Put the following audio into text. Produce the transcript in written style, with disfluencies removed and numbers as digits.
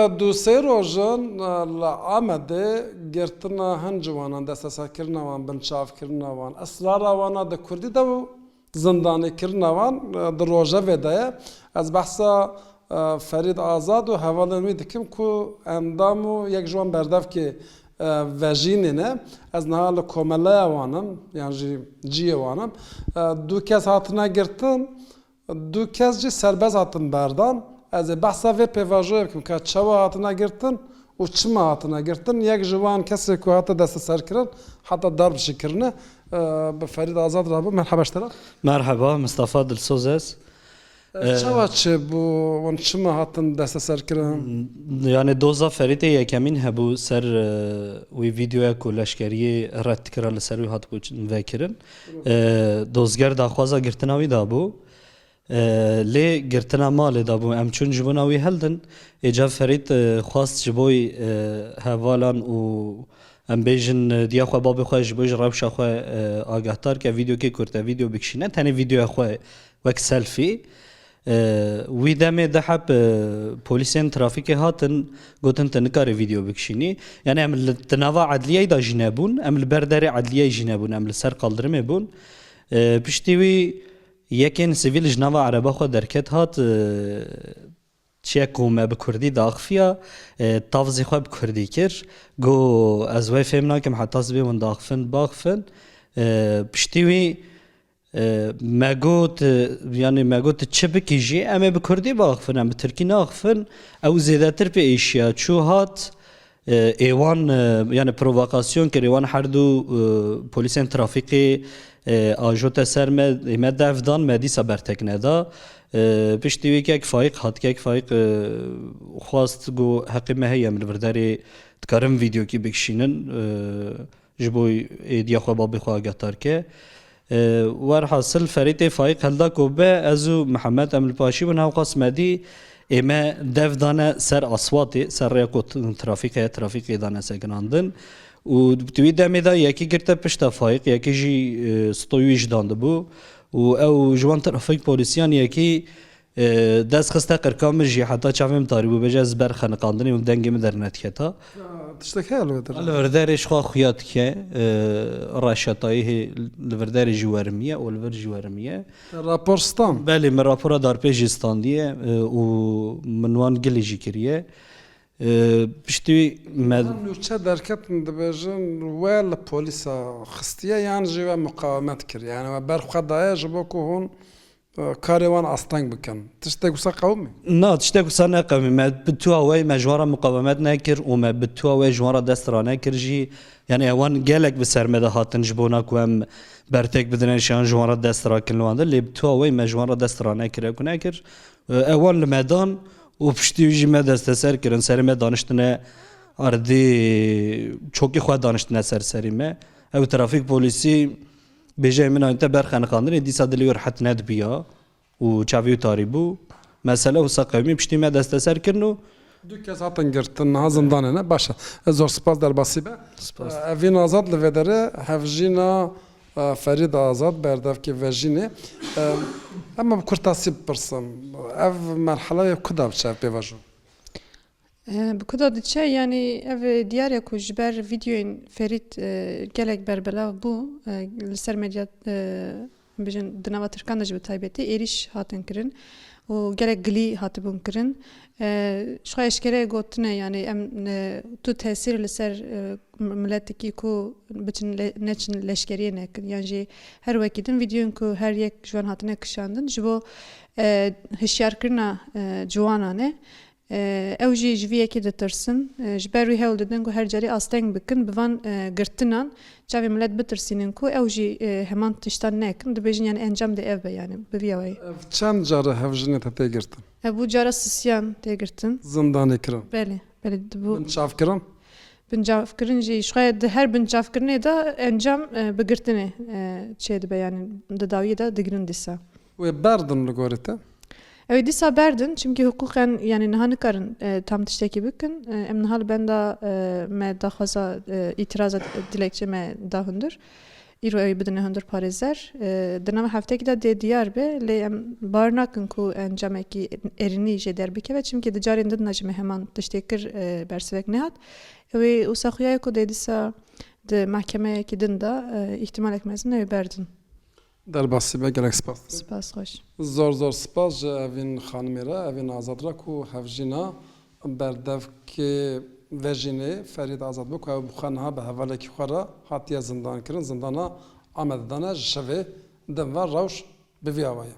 دو سه روزن لآمده گرتنا هنجوانان دست سرکرنا وان بنچاف کرنا وان اسرار وانا د کردی دو زندانی کرنا وان در روزه ویده از بحثا فرید آزاد و حوالنوی دکم کو اندامو یک جوان بردف که وجینه از نهال کومله وانم یعنی جی وانم دو کس هاتنا گرتن دو کس جی سرباز هاتن بردان از بحثا و پیواژه بکم که چوا هاتنا گرتن و چما هاتنا گرتن یک جوان کسی که هات دست سر کردن حتی درب شکرنه به فرید آزاد رابو مرحبا اشترا مرحبا مصطفى دلسوزس چوا چه بو و چما هاتن دست سر کردن يعني دوزا فريد يكمين هبو سر وي فيديو كولاشكري رات كرا لسر وي هات بو ذاكرن دوزگر داخوازا گرتناوي دابو لي گرتنا مال دابو ام چون جبناوي هلدن اجا فريد خواست جبوي هوالان و ام بیجن دیا خو باب خو جبوی روش خو آگاهتر که ویدیو کی کرده ویدیو بکشینه تنی ویدیو خو وک سلفی وی دمه ده حب پلیسین ترافیک هاتن گوتن تنکار ویدیو بکشینی یعنی ام تناوا عدلیه دا جنبون ام البردر عدلیه جنبون ام السر قلدرمه بون پشتیوی یکن سیویل جنوا عربا خو درکت هات چیکو ما بکردی داخفیا تافزی خواب کردی کر گو از وی فهم ناکم حتی زبی من داخفن باخفن پشتیوی ما قلت يعني ما قلت تشبك يجي اما بكردي باخفن اما بتركي ناخفن او زيادة تربي اشياء شو هات ايوان يعني بروفوكاسيون كريوان حردو بوليسين ترافيقي اجوتا سر ما دافدان ما دي سبرتك ندا پشتیوی که یک فایق هات که یک فایق خواست گو حقی مهیا من برداری تکارم ویدیو کی بکشینن جبوی ایدیا خو بابی خو آگاتار که ور حاصل فرید فایق هلدا کو به ازو محمد امل پاشی و ناو قسم دی اما دف دانه سر اصواتی سر ریکو ترافیک دانه سگناندن و توی دمی دا یکی گرته پشت فایق یکی جی ستویش دانده بو و او جوان ترافیک پلیسیان یکی دست خسته قرکام جی حتی چافم تاریبو بجاز بر خنقاندنی و دنگی من در نتیتا تشتكي الودر الوردارش خوا خيات که راشتایی الوردار جوارمیه و الور جوارمیه راپورستان بله من راپورا دار پیجستان دیه و منوان گلی جی کریه پشتی نو چه درکت دبیجن ویل پولیسا خستیه یعنی جوا مقاومت کر یعنی و برخواد دایه جبو که هون کاروان استنگ بکن تشتاق وسا قومي نا تشتاق وسا نقومي ما بتوا وي مجوارا مقاومات ناكر وما بتوا وي جوارا دسترا ناكر جي يعني اوان قالك بسرمده هاتن جبونا كوام برتك بدنا شان جوارا دسترا كلوان اللي بتوا وي مجوارا دسترا ناكر كناكر اوان الميدان وبشتي يجي ما دست سر كرن سر ما دانشتنا اردي چوكي خو دانشتنا سر سري ما او ترافيك بوليسي بيجي من انت برخن قاندري دي صدليور حت ند بيا و چاوي تاريبو مساله وسا قومي بشتي ما دست سر كرنو دو کس هاتن گرتن هزندانه نه باشه زور سپاس در باسیبه سپاس اوین آزاد لودره هفجینا فرید آزاد بردف که وجینه اما بکرتاسی برسم اف مرحله کدام چه بیواجو بكذا دتشا يعني اف دياريا كوجبر فيديوين فريد جالك بربلا بو لسر مديات بيجن دناوا تركان دجب تايبتي ايريش هاتن كرن و جالك غلي هاتبون كرن شو اشكره قوتنا يعني ام تو تاثير لسر ملتكي كو بتن نچن لشكريه نك يعني هر وقتن فيديوين كو هر يك جوان هاتنه كشاندن جبو هشيار كرنا جوانانه او جی جویه که دترسن جبروی هول دادن کو هر جاری آستنگ بکن بوان گرتنان چاوی ملت بترسینن کو او جی همان تشتن نکن دبیجن یعنی انجام ده ev yani بویاوی چند جاره هفجینه تا تگرتن bu jara sisyan tegirtin زندانی کرن بله bu بنچاف کرن بنجاف کرن جی شاید her بنجاف کرنه da انجام بگرتنه چه yani دداوی da digrin disa و بردن لگورته Evet disa berdin çünkü hukuken yani nahanı karın tam tişteki bükün em nahal ben de me daha fazla itiraz dilekçe me dahundur îro ew bidine hundir parêzer. Di nava heftekî de dê diyar be lê em bar nakin ku encamekî êrînî jê derbikeve çimkî di carên din me heman tiştê kir bersivek nehat. Ew ê wisa xuyayê ku dê dîsa di mahkemeyekî din da îhtimalek mezin ew berdin. Derbasî be gelek spas. Spas xweş. Zor spas ji evîn xanimê re, evîn azad re ku hevjîna berdevkê vejînê Ferîd Azad bû ku ew xwe niha bi hevalekî xwe re hatiye zindan kirin. Zindana Amedê de ne ji şevê din ve rewş bi vî awayê.